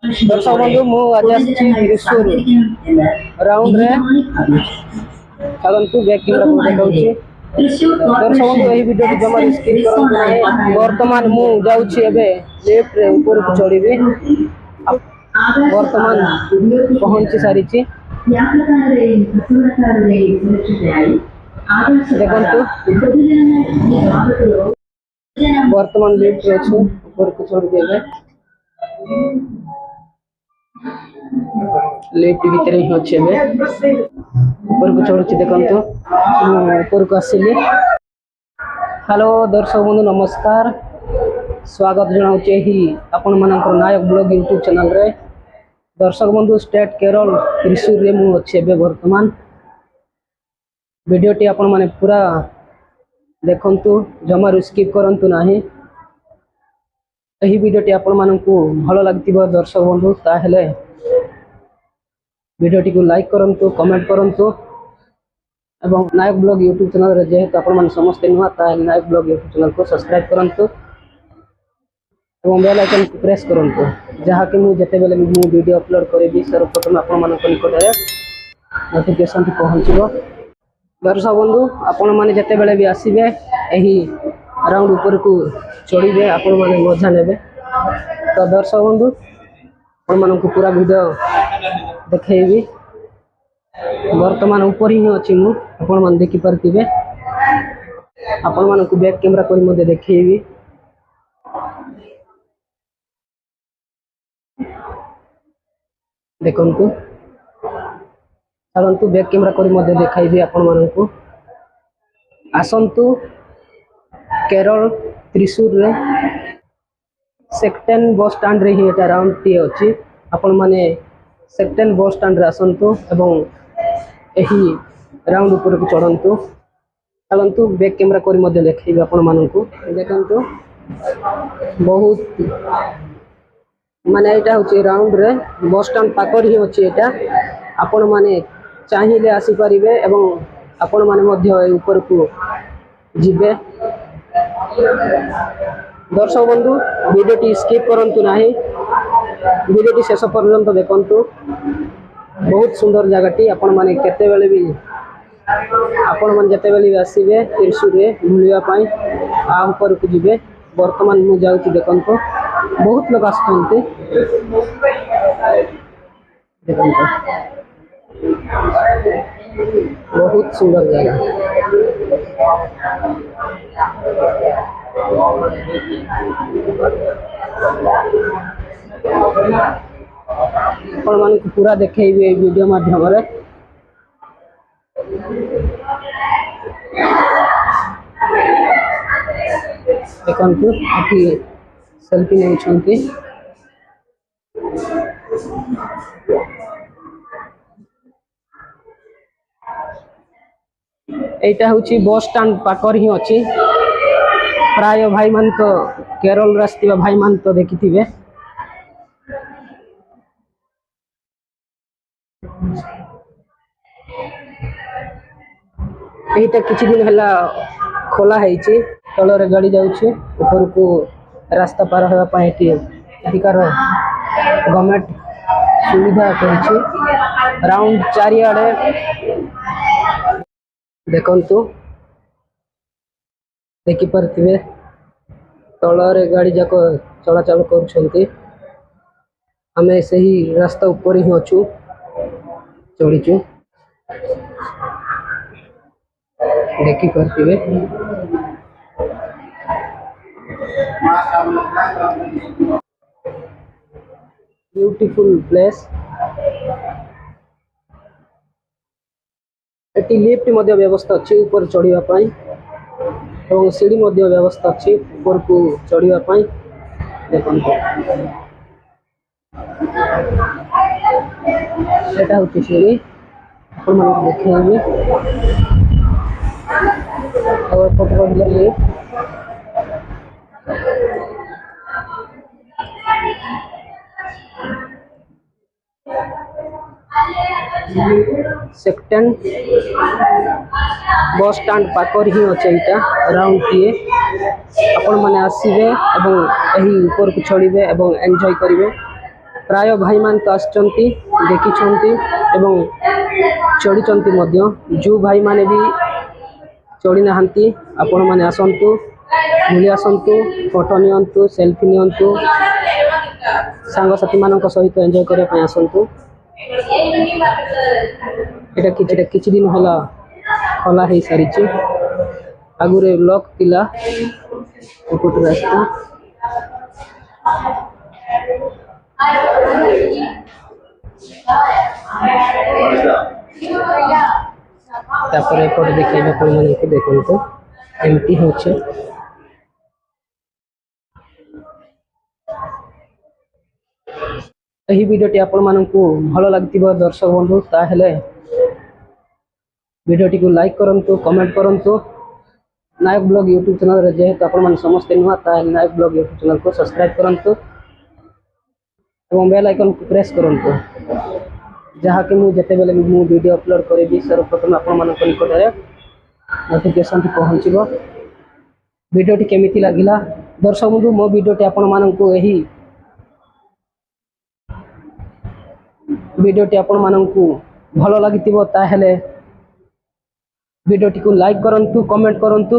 दर्शक बंधु मु आज त्रिशूर राउंड रे चलतु बैक कैमरा को देखाउची। दर्शक बंधु एही वीडियो को जमा स्किप करंतु नाही। वर्तमान मु जाउची एबे लेफ्ट रे ऊपर को चढ़ीबी। वर्तमान पहुंची सारीची देखंतु वर्तमान लिफ्ट रे छु ऊपर को चढ़ देबे। लिफ्ट भीतर ही अच्छे ऊपर को चढ़ुची देखंतु ऊपर को आसिली। हेलो दर्शक बंधु नमस्कार, स्वागत जनाऊँ ही आपण मानकर नायक ब्लॉग यूट्यूब चैनल रे। दर्शक बंधु स्टेट केरल त्रिशूर रे मु अच्छे वर्तमान वीडियोटी आपण माने पूरा देखंतु, जमारू स्किप करंतु नाही। एही वीडियोटी आपण मानकु भलो लागतिबो दर्शक बंधु ताहेले वीडियोटी को लाइक करंतु, कमेंट करंतु एवं नायक ब्लॉग यूट्यूब चैनल रे जेहेतु आपण माने समस्त नुआ ताहेले नायक ब्लॉग यूट्यूब चैनल को सब्सक्राइब करंतु एवं बेल आइकन को प्रेस करंतु, जहा कि मु जते बेले मु वीडियो अपलोड करबी सर्वप्रथम आपण मानक निकट रे नोटिफिकेशन पहुंचबो। दर्शक बंधु आपण माने जते बेले भी आसीबे एही राउंड ऊपर को चढ़ीबे आपण माने मजा नेबे। तो दर्शक बंधु आपण मानक पूरा वीडियो देखेबी। वर्तमान ऊपर ही अछि मु, आपण मान देखि परतिबे। आपण मानक बैक कैमरा करी मध्ये देखेबी। देखंतु चलंतु बैक कैमरा करी मध्ये देखाइबी आपण मानकु। आसंतु केरल त्रिशूर रे सेक्टेन बस स्टैंड रे ही एटा राउंड टी अछि। आपण माने सेक्टेन बस स्टैंड रे आसंतु एवं एही राउंड ऊपर को चढ़ंतु। चलंतु बैक कैमरा करी मध्ये देखाइबी आपण मानकु। देखंतु बहुत माने एटा होची राउंड रे बस स्टैंड पाकर ही अछि। एटा आपण माने चाहिले आसी परिबे एवं आपण माने मध्ये ऊपर को जिबे। दर्शक बंधु वीडियोटी स्किप करंतु नाही, वीडियोटी शेष पर्यंत देखंतु। बहुत सुंदर जगहटी आपण माने केते बेले भी आपण माने जते बेले भी आसीबे त्रिशूर रे बुलिया पई आ ऊपर को जिबे। वर्तमान मु जाउची देखंतु, बहुत लोग आछंती देखंतु, बहुत सुंदर जगह। आपण मानक पूरा देखेबे वीडियो माध्यम रे। देखंतु अथी सेल्फी नै छंती। एटा होची बस स्टैंड पाकर ही अछि। प्राय भाई मान तो केरल रास्तिबा भाई मान तो देखिथिबे। एटा किछि दिन हला खोला हैछि। तलरे गाड़ी जाउछि, ऊपर को रास्ता पार होबा पई एटी अधिकार गवर्नमेंट सुविधा करिछि। राउंड चारियाडे देखंतु देखि परथिबे तलरे गाड़ी जाको चलाचल करूछंती। हमें सही रास्ता ऊपर ही अछु, चढ़ीचु देखि परथिबे। Beautiful place. एटी लिफ्ट मध्य व्यवस्था अछि ऊपर चढ़ीबा पई एवं सीढ़ी मध्य व्यवस्था अछि ऊपर को चढ़ीबा पई। देखंतु एटा होची सीढ़ी, आपण माने देखेबे और फोटो ले सेक्टेंड बस स्टैंड पाकर ही अच्छे यहाँ राउंड किए आपण मैंने आसवे और यही ऊपर को चढ़े और एंजॉय करेंगे। प्राय भाई मान तो आसचंती देखी एवं चढ़ी जो भाई माने भी चढ़ी नहांती आपण मैंने आसतु बुली आसतु फोटो नियंतु सेल्फी नियंतु सांगसाथी मान सहित एंजॉय करने आसतु। ये किछि दिन होला खोला हो सारी आगुरे लॉक थिला एपट रास्ता तापर एपट देखिए आपण माने देखो एमती होचे। यही वीडियोटी आपण मानकु भल लागथिबो दर्शक बंधु ताहेले वीडियोटी को लाइक करंतु कमेंट करंतु। नायक ब्लॉग यूट्यूब चैनल रे जेहेतु आपण माने समस्त नुआ ताहेले नायक ब्लॉग यूट्यूब चैनल को सब्सक्राइब करंतु एवं बेल आइकन को प्रेस करंतु जहाँ कि मुझे बेले मु वीडियो अपलोड करेबी सर्वप्रथम आपण मानक निकट रे नोटिफिकेशन पहुँचबो। वीडियोटी केमिति लागिला दर्शक बंधु मो वीडियोटी आपण मानकु एही वीडियोटी आपण मानकु भल लागिथिबो ताहेले वीडियोटी को लाइक करंतु कमेंट करंतु।